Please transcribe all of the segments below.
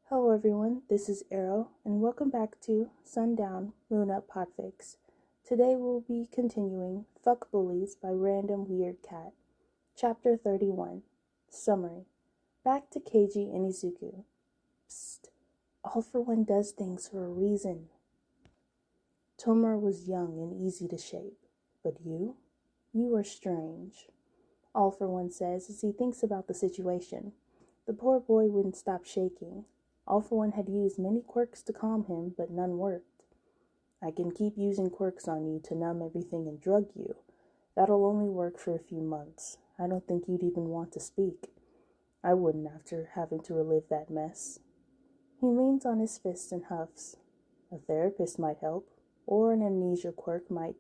Hello everyone, this is Arrow, and welcome back to Sundown Moon Up Podfics. Today we'll be continuing Fuck Bullies by RandomWeirdCat, Chapter 31, Summary. Back to Keiji and Izuku. Psst, All for One does things for a reason. Tomura was young and easy to shape, but you are strange, All for One says as he thinks about the situation. The poor boy wouldn't stop shaking. All for One had used many quirks to calm him, but none worked. I can keep using quirks on you to numb everything and drug you. That'll only work for a few months. I don't think you'd even want to speak. I wouldn't after having to relive that mess. He leans on his fist and huffs. A therapist might help, or an amnesia quirk might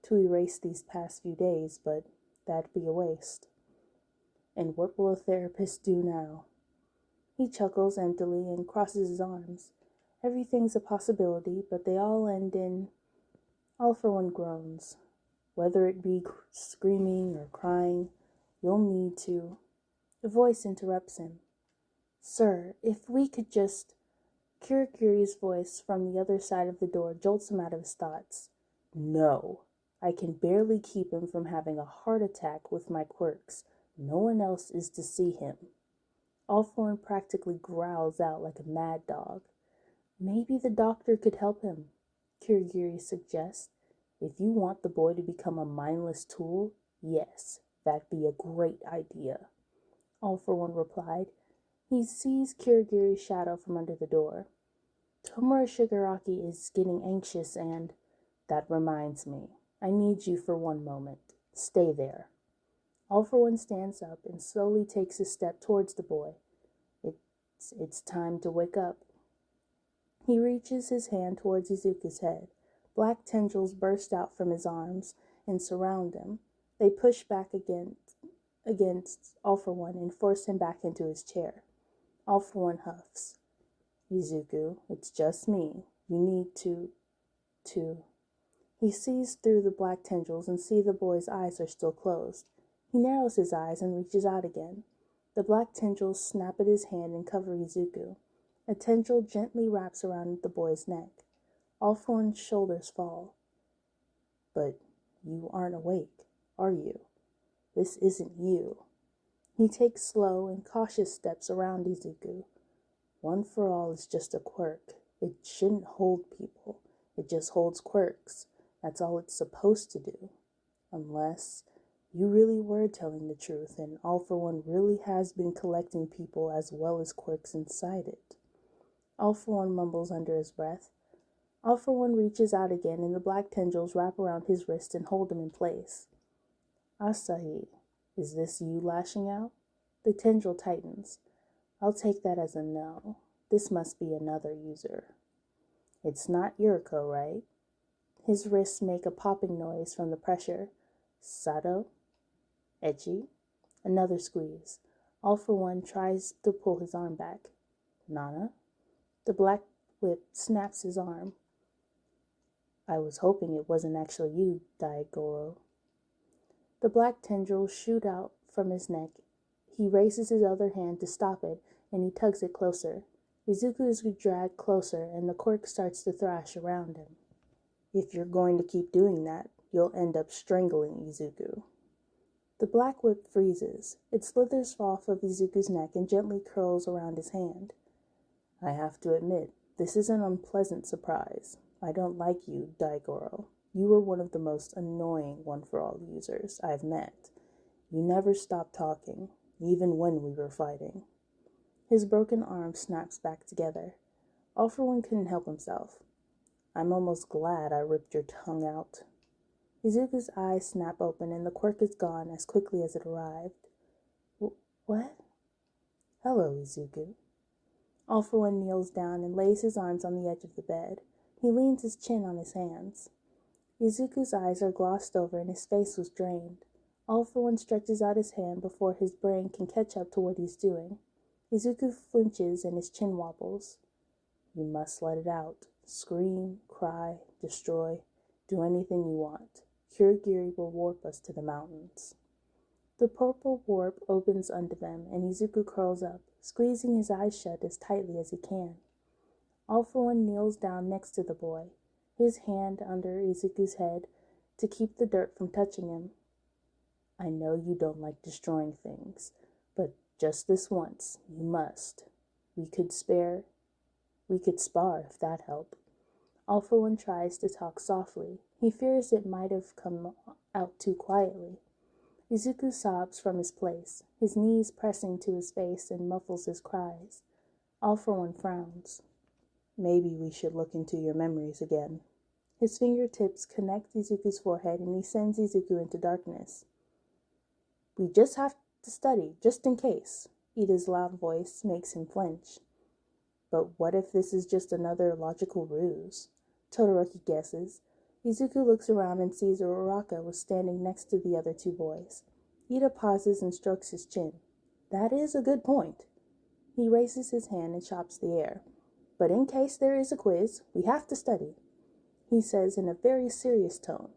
to erase these past few days, but that'd be a waste. And what will a therapist do now? He chuckles emptily and crosses his arms. Everything's a possibility, but they all end in All for One groans. Whether it be screaming or crying, you'll need to. A voice interrupts him. Sir, if we could just... Kirigiri's voice from the other side of the door jolts him out of his thoughts. No, I can barely keep him from having a heart attack with my quirks. No one else is to see him. All for One practically growls out like a mad dog. Maybe the doctor could help him, Kirigiri suggests. If you want the boy to become a mindless tool, yes, that'd be a great idea. All for One replied. He sees Kirigiri's shadow from under the door. Tomura Shigaraki is getting anxious and... That reminds me. I need you for one moment. Stay there. All for One stands up and slowly takes a step towards the boy. It's time to wake up. He reaches his hand towards Izuku's head. Black tendrils burst out from his arms and surround him. They push back against All for One and force him back into his chair. All for One huffs. Izuku, it's just me. You need to... He sees through the black tendrils and sees the boy's eyes are still closed. He narrows his eyes and reaches out again. The black tendrils snap at his hand and cover Izuku. A tendril gently wraps around the boy's neck. All for One's shoulders fall. But you aren't awake, are you? This isn't you. He takes slow and cautious steps around Izuku. One for All is just a quirk. It shouldn't hold people. It just holds quirks. That's all it's supposed to do. Unless... You really were telling the truth, and All for One really has been collecting people as well as quirks inside it. All for One mumbles under his breath. All for One reaches out again, and the black tendrils wrap around his wrist and hold him in place. Asahi, is this you lashing out? The tendril tightens. I'll take that as a no. This must be another user. It's not Yuriko, right? His wrists make a popping noise from the pressure. Sato? Echi? Another squeeze. All for One tries to pull his arm back. Nana? The black whip snaps his arm. I was hoping it wasn't actually you, Daigoro. The black tendrils shoot out from his neck. He raises his other hand to stop it, and he tugs it closer. Izuku is dragged closer, and the quirk starts to thrash around him. If you're going to keep doing that, you'll end up strangling Izuku. The black whip freezes. It slithers off of Izuku's neck and gently curls around his hand. I have to admit, this is an unpleasant surprise. I don't like you, Daigoro. You were one of the most annoying one-for-all users I've met. You never stopped talking, even when we were fighting. His broken arm snaps back together. All for One couldn't help himself. I'm almost glad I ripped your tongue out. Izuku's eyes snap open and the quirk is gone as quickly as it arrived. What? Hello, Izuku. All for One kneels down and lays his arms on the edge of the bed. He leans his chin on his hands. Izuku's eyes are glossed over and his face was drained. All for One stretches out his hand before his brain can catch up to what he's doing. Izuku flinches and his chin wobbles. You must let it out. Scream, cry, destroy, do anything you want. Kirigiri will warp us to the mountains. The purple warp opens under them, and Izuku curls up. squeezing his eyes shut as tightly as he can. All for One kneels down next to the boy, his hand under Izuku's head to keep the dirt from touching him. I know you don't like destroying things, but just this once, you must. We could spar if that helped. All for One tries to talk softly. He fears it might have come out too quietly. Izuku sobs from his place, his knees pressing to his face and muffles his cries. All for One frowns. Maybe we should look into your memories again. His fingertips connect Izuku's forehead and he sends Izuku into darkness. We just have to study, just in case. Ida's loud voice makes him flinch. But what if this is just another logical ruse? Todoroki guesses. Izuku looks around and sees Uraraka was standing next to the other two boys. Ida pauses and strokes his chin. That is a good point. He raises his hand and chops the air. But in case there is a quiz, we have to study, he says in a very serious tone.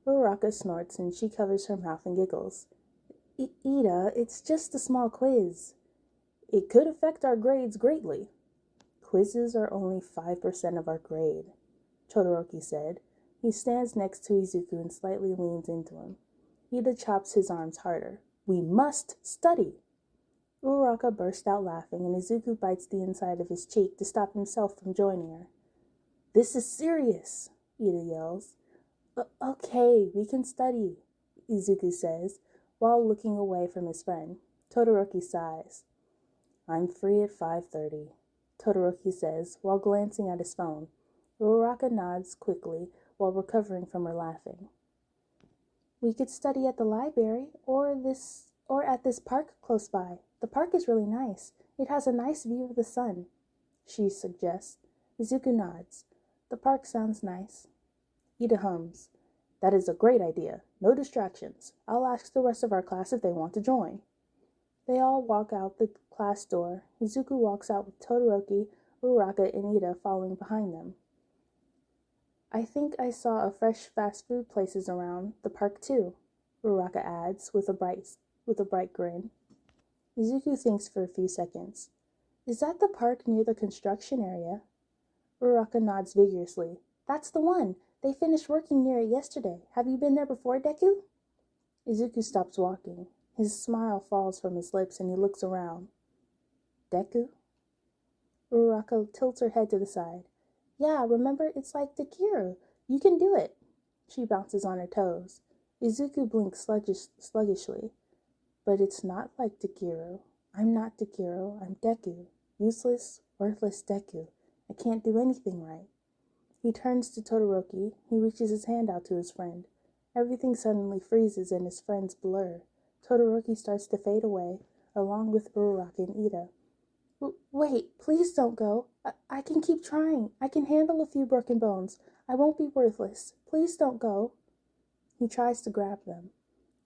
Uraraka snorts and she covers her mouth and giggles. Ida, it's just a small quiz. It could affect our grades greatly. Quizzes are only 5% of our grade, Todoroki said. He stands next to Izuku and slightly leans into him. Ida chops his arms harder. We must study. Uraraka bursts out laughing, and Izuku bites the inside of his cheek to stop himself from joining her. This is serious, Ida yells. Okay, we can study, Izuku says, while looking away from his friend. Todoroki sighs. I'm free at 5:30, Todoroki says, while glancing at his phone. Uraraka nods quickly while recovering from her laughing. We could study at the library or at this park close by. The park is really nice. It has a nice view of the sun, she suggests. Izuku nods. The park sounds nice. Ida hums. That is a great idea. No distractions. I'll ask the rest of our class if they want to join. They all walk out the class door. Izuku walks out with Todoroki, Uraraka, and Ida following behind them. I think I saw a fresh fast food places around the park too, Uraraka adds with a bright grin. Izuku thinks for a few seconds. Is that the park near the construction area? Uraraka nods vigorously. That's the one. They finished working near it yesterday. Have you been there before, Deku? Izuku stops walking. His smile falls from his lips and he looks around. Deku? Uraraka tilts her head to the side. Yeah, remember, it's like Dekiru. You can do it. She bounces on her toes. Izuku blinks sluggishly. But it's not like Dekiru. I'm not Dekiru. I'm Deku. Useless, worthless Deku. I can't do anything right. He turns to Todoroki. He reaches his hand out to his friend. Everything suddenly freezes and his friends blur. Todoroki starts to fade away, along with Uraraka and Ida. Wait, please don't go. I can keep trying. I can handle a few broken bones. I won't be worthless. Please don't go. He tries to grab them.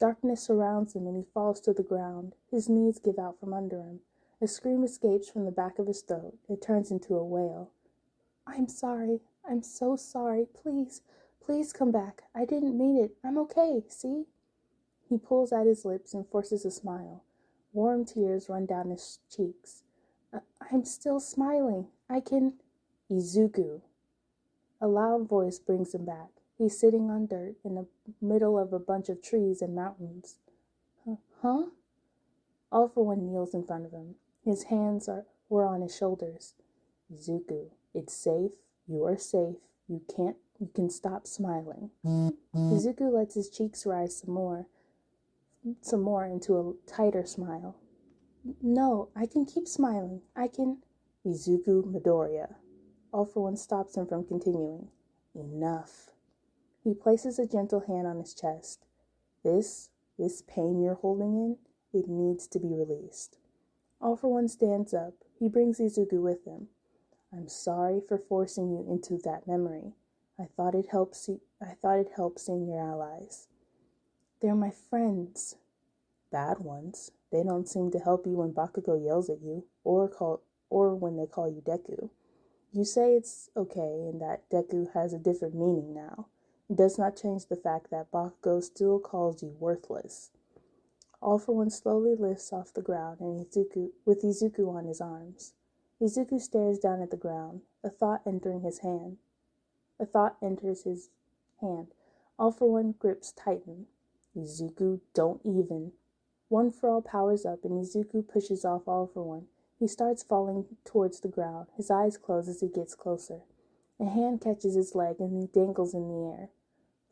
Darkness surrounds him and he falls to the ground. His knees give out from under him. A scream escapes from the back of his throat. It turns into a wail. I'm sorry. I'm so sorry. Please come back. I didn't mean it. I'm okay, see? He pulls at his lips and forces a smile. Warm tears run down his cheeks. I'm still smiling. I can... Izuku. A loud voice brings him back. He's sitting on dirt in the middle of a bunch of trees and mountains. Huh? All for One kneels in front of him. His hands were on his shoulders. Izuku, it's safe. You are safe. You can stop smiling. Izuku lets his cheeks rise some more into a tighter smile. No, I can keep smiling. I can... Izuku Midoriya. All for One stops him from continuing. Enough. He places a gentle hand on his chest. This pain you're holding in, it needs to be released. All for One stands up. He brings Izuku with him. I'm sorry for forcing you into that memory. I thought it helped seeing your allies. They're my friends. Bad ones. They don't seem to help you when Bakugo yells at you, or when they call you Deku. You say it's okay and that Deku has a different meaning now. It does not change the fact that Bakugo still calls you worthless. All for One slowly lifts off the ground and with Izuku on his arms. Izuku stares down at the ground, a thought enters his hand. All for One grips tighten. Izuku, don't even. One for All powers up and Izuku pushes off All for One. He starts falling towards the ground. His eyes close as he gets closer. A hand catches his leg and he dangles in the air.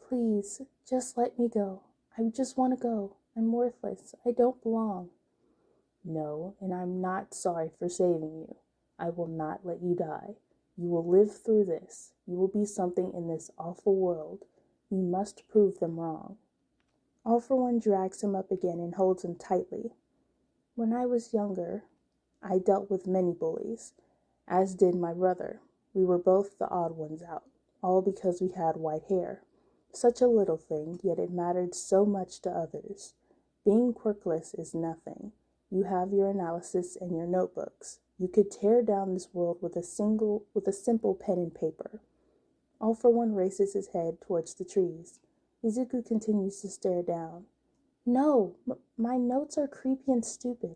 Please, just let me go. I just want to go. I'm worthless. I don't belong. No, and I'm not sorry for saving you. I will not let you die. You will live through this. You will be something in this awful world. You must prove them wrong. All for One drags him up again and holds him tightly. When I was younger, I dealt with many bullies, as did my brother. We were both the odd ones out, all because we had white hair. Such a little thing, yet it mattered so much to others. Being quirkless is nothing. You have your analysis and your notebooks. You could tear down this world with a simple pen and paper. All for One races his head towards the trees. Izuku continues to stare down. No, my notes are creepy and stupid.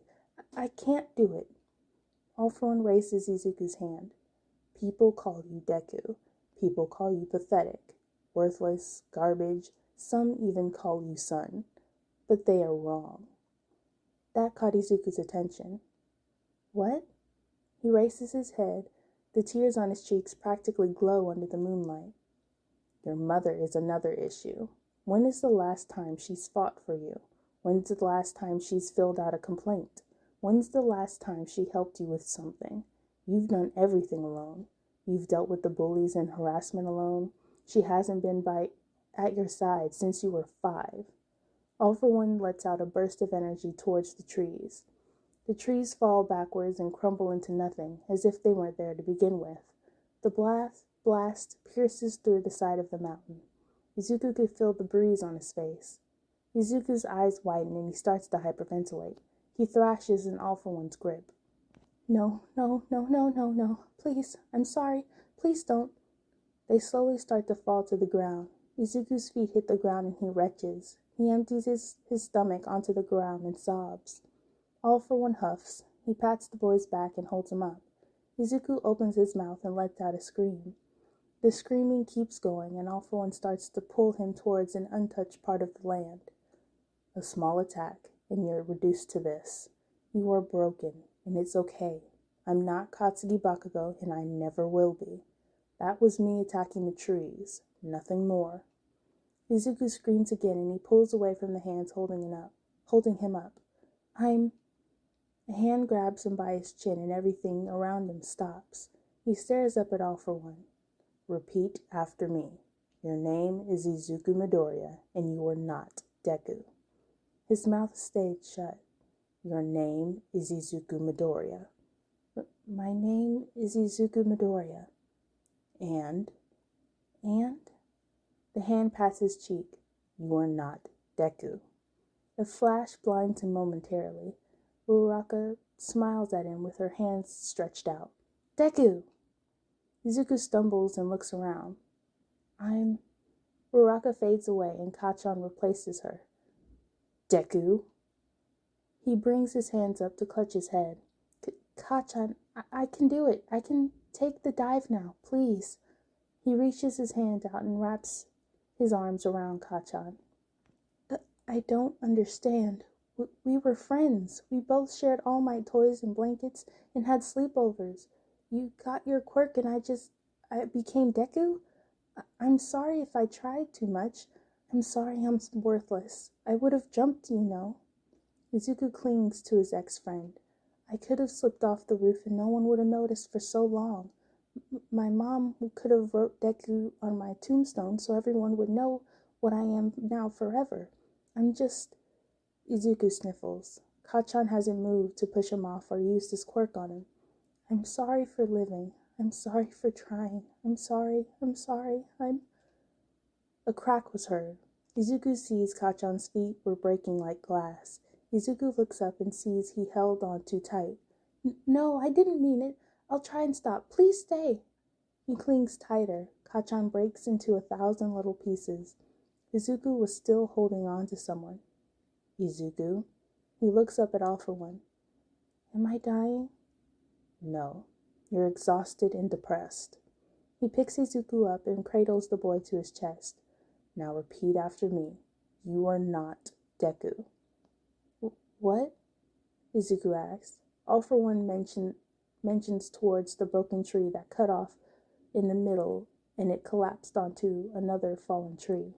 I can't do it. All for One raises Izuku's hand. People call you Deku. People call you pathetic, worthless, garbage. Some even call you son. But they are wrong. That caught Izuku's attention. What? He raises his head. The tears on his cheeks practically glow under the moonlight. Your mother is another issue. When is the last time she's fought for you? When's the last time she's filled out a complaint? When's the last time she helped you with something? You've done everything alone. You've dealt with the bullies and harassment alone. She hasn't been at your side since you were 5. All for One lets out a burst of energy towards the trees. The trees fall backwards and crumble into nothing, as if they weren't there to begin with. The blast pierces through the side of the mountain. Izuku could feel the breeze on his face. Izuku's eyes widen and he starts to hyperventilate. He thrashes in All for One's grip. No. Please, I'm sorry. Please don't. They slowly start to fall to the ground. Izuku's feet hit the ground and he retches. He empties his stomach onto the ground and sobs. All for One huffs. He pats the boy's back and holds him up. Izuku opens his mouth and lets out a scream. The screaming keeps going, and All for One starts to pull him towards an untouched part of the land. A small attack, and you're reduced to this. You are broken, and it's okay. I'm not Katsuki Bakugo, and I never will be. That was me attacking the trees, nothing more. Izuku screams again, and he pulls away from the hands holding him up. A hand grabs him by his chin, and everything around him stops. He stares up at All for One. Repeat after me. Your name is Izuku Midoriya, and you are not Deku. His mouth stayed shut. Your name is Izuku Midoriya. My name is Izuku Midoriya. And? The hand pats his cheek. You are not Deku. A flash blinds him momentarily. Uraraka smiles at him with her hands stretched out. Deku! Izuku stumbles and looks around. Uraraka fades away and Kacchan replaces her. Deku! He brings his hands up to clutch his head. Kacchan, I can do it. I can take the dive now, please. He reaches his hand out and wraps his arms around Kacchan. I don't understand. We were friends. We both shared All Might toys and blankets and had sleepovers. You got your quirk and I became Deku? I'm sorry if I tried too much. I'm sorry I'm worthless. I would have jumped, you know. Izuku clings to his ex-friend. I could have slipped off the roof and no one would have noticed for so long. My mom could have wrote Deku on my tombstone so everyone would know what I am now forever. Izuku sniffles. Kacchan hasn't moved to push him off or used his quirk on him. I'm sorry for living. I'm sorry for trying. I'm sorry. A crack was heard. Izuku sees Kacchan's feet were breaking like glass. Izuku looks up and sees he held on too tight. No, I didn't mean it. I'll try and stop. Please stay. He clings tighter. Kacchan breaks into 1,000 little pieces. Izuku was still holding on to someone. Izuku, He looks up at All for One. Am I dying? No, you're exhausted and depressed. He picks Izuku up and cradles the boy to his chest. Now repeat after me. You are not Deku. What? Izuku asks. All for One mentions towards the broken tree that cut off in the middle and it collapsed onto another fallen tree.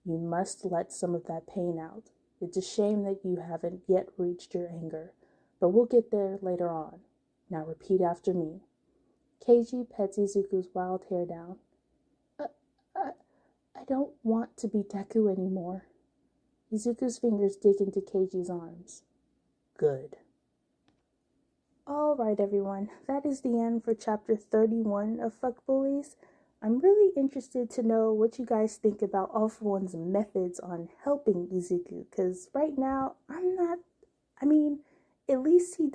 You must let some of that pain out. It's a shame that you haven't yet reached your anger, but we'll get there later on. Now repeat after me. Keiji pets Izuku's wild hair down. I don't want to be Deku anymore. Izuku's fingers dig into Keiji's arms. Good. Alright everyone, that is the end for chapter 31 of Fic Bullies. I'm really interested to know what you guys think about All for One's methods on helping Izuku, because right now, at least he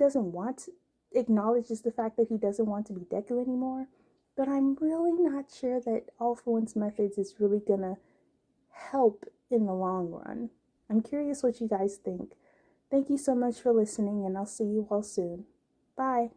acknowledges the fact that he doesn't want to be Deku anymore, but I'm really not sure that All for One's methods is really gonna help in the long run. I'm curious what you guys think. Thank you so much for listening, and I'll see you all soon. Bye.